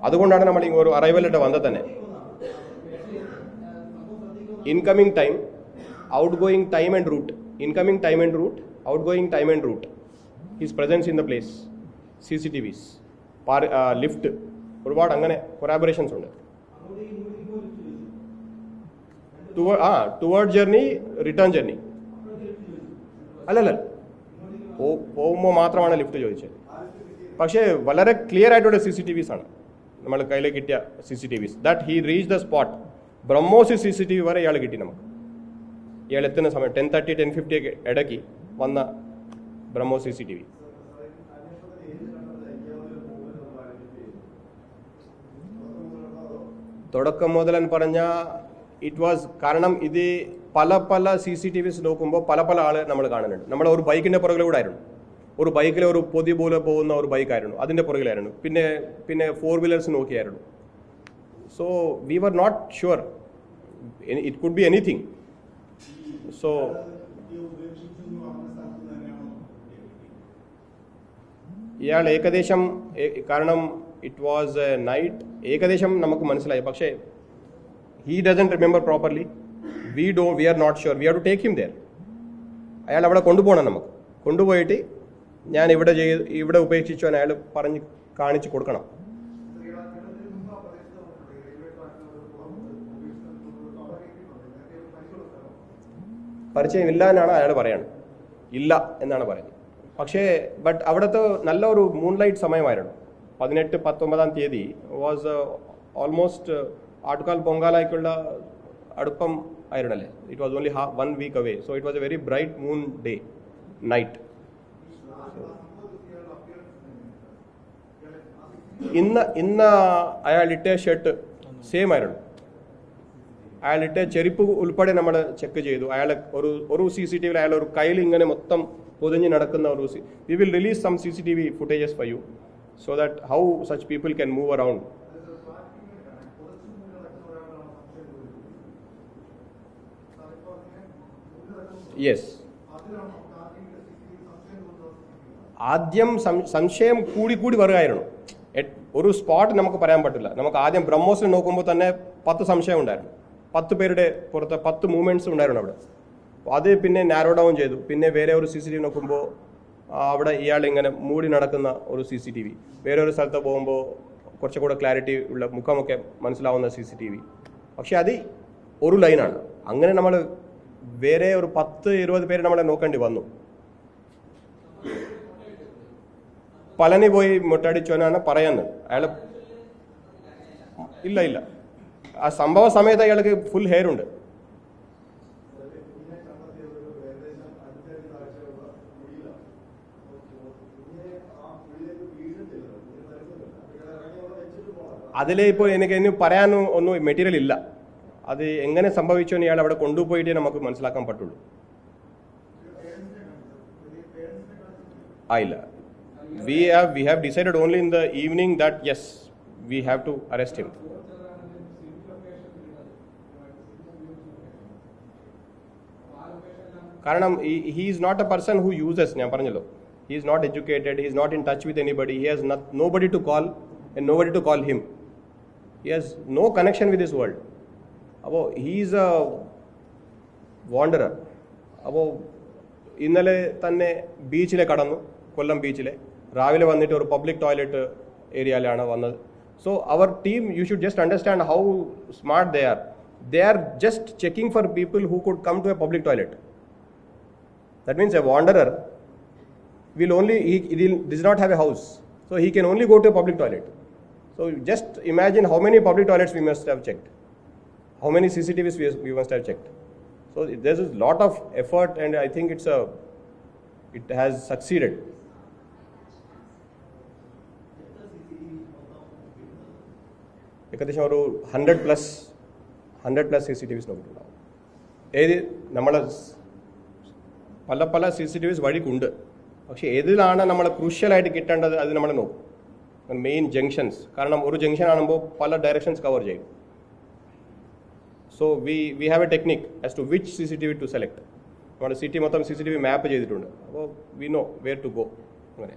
അതുകൊണ്ടാണ് നമ്മൾ ഒരു അറൈവൽ ലെറ്റർ വന്നത് തന്നെ. Incoming time, outgoing time and route, incoming time and route, outgoing time and route, his presence in the place, CCTVs, lift, ഒരുപാട് അങ്ങനെ കൊറാബറേഷൻസ് ഉണ്ട്. ടുവേർഡ് ജേർണി, റിട്ടേൺ ജേർണി അല്ലല്ല, പോകുമ്പോൾ മാത്രമാണ് ലിഫ്റ്റ് ചോദിച്ചത്. പക്ഷേ വളരെ ക്ലിയർ ആയിട്ടുള്ള CCTVs ആണ് നമ്മൾ കയ്യിലേക്ക് കിട്ടിയ CCTVs. That he reach the spot. BrahMos CCTV വരെ ഇയാൾ കിട്ടി നമുക്ക്. ഇയാൾ എത്തുന്ന സമയം 10:30 10:50 ഒക്കെ ഇടയ്ക്ക് വന്ന ബ്രഹ്മോസ് CCTV. തുടക്കം മുതൽ പറഞ്ഞ ഇറ്റ് വാസ്, കാരണം ഇത് പല CCTVs നോക്കുമ്പോൾ പല ആൾ നമ്മൾ കാണുന്നുണ്ട്. നമ്മൾ ഒരു ബൈക്കിൻ്റെ പുറകിലൂടെ ആയിരുന്നു, ഒരു ബൈക്കിൽ ഒരു പൊതി പോലെ പോകുന്ന ഒരു ബൈക്കായിരുന്നു, അതിൻ്റെ പുറകിലായിരുന്നു. പിന്നെ 4 വീലേഴ്സ് നോക്കിയായിരുന്നു. So we were not sure, it could be anything. So ഇയാൾ ഏകദേശം, കാരണം ഇറ്റ് വാസ് എ നൈറ്റ്, ഏകദേശം നമുക്ക് മനസ്സിലായി. പക്ഷേ he doesn't remember properly. We are not sure. We have to take him there. അയാൾ അവിടെ കൊണ്ടുപോകണം. നമുക്ക് കൊണ്ടുപോയിട്ട് ഞാൻ ഇവിടെ ഉപേക്ഷിച്ചു എന്ന് അയാൾ പറഞ്ഞ് കാണിച്ച് കൊടുക്കണം. പരിചയം ഇല്ല എന്നാണ് അയാൾ പറയുന്നത്, ഇല്ല എന്നാണ് പറയുന്നത്. പക്ഷേ അവിടുത്തെ നല്ല ഒരു മൂൺലൈറ്റ് സമയമായിരുന്നു. 18-19 തീയതി വാസ് ഓൾമോസ്റ്റ് ആട്ടുകാൽ പൊങ്കാലയ്ക്കുള്ള അടുപ്പം ആയിരുന്നല്ലേ. It was only 1 week away. So it was a very bright moon day, night. ഇന്ന് അയാളിട്ട ഷർട്ട് സെയിം ആയിരുന്നു. അയാളിട്ട ചെരുപ്പ് ഉൾപ്പെടെ നമ്മൾ ചെക്ക് ചെയ്തു. അയാൾ ഒരു CCTV അയാൾ ഒരു കയ്യിൽ ഇങ്ങനെ മൊത്തം പൊതിഞ്ഞ് നടക്കുന്ന ഒരു we will release some CCTV footages for you so that how such people can move around. Yes, ആദ്യം സംശയം കൂടി വരികയായിരുന്നു. ഒരു സ്പോട്ട് നമുക്ക് പറയാൻ പറ്റില്ല. നമുക്ക് ആദ്യം ബ്രഹ്മോസിൽ നോക്കുമ്പോൾ തന്നെ 10 സംശയം ഉണ്ടായിരുന്നു. 10 പേരുടെ പുറത്ത് 10 മൂവ്മെന്റ്സ് ഉണ്ടായിരുന്നു അവിടെ. അത് പിന്നെ നാരോ ഡൗൺ ചെയ്തു. പിന്നെ വേറെ ഒരു CCTV നോക്കുമ്പോൾ അവിടെ ഇയാൾ ഇങ്ങനെ മൂടി നടക്കുന്ന ഒരു CCTV, വേറെ ഒരു സ്ഥലത്ത് പോകുമ്പോൾ കുറച്ചുകൂടെ ക്ലാരിറ്റി ഉള്ള മുഖമൊക്കെ മനസ്സിലാവുന്ന CCTV. പക്ഷെ അത് ഒരു ലൈനാണ്. അങ്ങനെ നമ്മൾ വേറെ ഒരു 10-20 പേര് നമ്മളെ നോക്കേണ്ടി വന്നു. പളനി പോയി മുട്ടടിച്ചു എന്നാണ് പറയുന്നത്. അയാൾ ഇല്ല, ആ സംഭവ സമയത്ത് അയാൾക്ക് ഫുൾ ഹെയർ ഉണ്ട്. അതിലെ ഇപ്പോൾ എനിക്ക് പറയാനും ഒന്നും മെറ്റീരിയൽ ഇല്ല. അത് എങ്ങനെ സംഭവിച്ചു എന്ന് ഇയാൾ അവിടെ കൊണ്ടുപോയിട്ടേ നമുക്ക് മനസ്സിലാക്കാൻ പറ്റുള്ളൂ. ഇല്ല, we have decided only in the evening that yes, we have to arrest him. കാരണം he is not a person who uses, ഞാൻ പറഞ്ഞല്ലോ, he is not educated, he is not in touch with anybody, he has nobody to call and nobody to call him, he has no connection with this world. അപ്പോൾ he is a wanderer. അപ്പോൾ ഇന്നലെ തന്നെ ബീച്ചിലെ കടന്നു, കൊല്ലം ബീച്ചിലെ രാവിലെ വന്നിട്ട് ഒരു പബ്ലിക് ടോയ്ലറ്റ് ഏരിയയിലാണ് വന്നത്. So our team, you should just understand how smart they are just checking for people who could come to a public toilet. That means a wanderer will only, he does not have a house, so he can only go to a public toilet. So just imagine how many public toilets we must have checked, how many CCTVs we must have checked. So there is a lot of effort and I think it has succeeded. ഏകദേശം ഒരു 100+ CCTVs നോക്കിയിട്ടുണ്ടാവും. ഏത് നമ്മൾ പല CCTVs വഴിക്കുണ്ട്. പക്ഷേ ഏതിലാണ് നമ്മൾ ക്രൂഷ്യലായിട്ട് കിട്ടേണ്ടത് അത് നമ്മൾ നോക്കും. മെയിൻ ജംഗ്ഷൻസ്, കാരണം ഒരു ജംഗ്ഷൻ ആകുമ്പോൾ പല ഡയറക്ഷൻസ് കവർ ചെയ്യും. So we have a technique as to which CCTV to select. നമ്മുടെ സിറ്റി മൊത്തം CCTV മാപ്പ് ചെയ്തിട്ടുണ്ട്. അപ്പോൾ we know where to go. അങ്ങനെ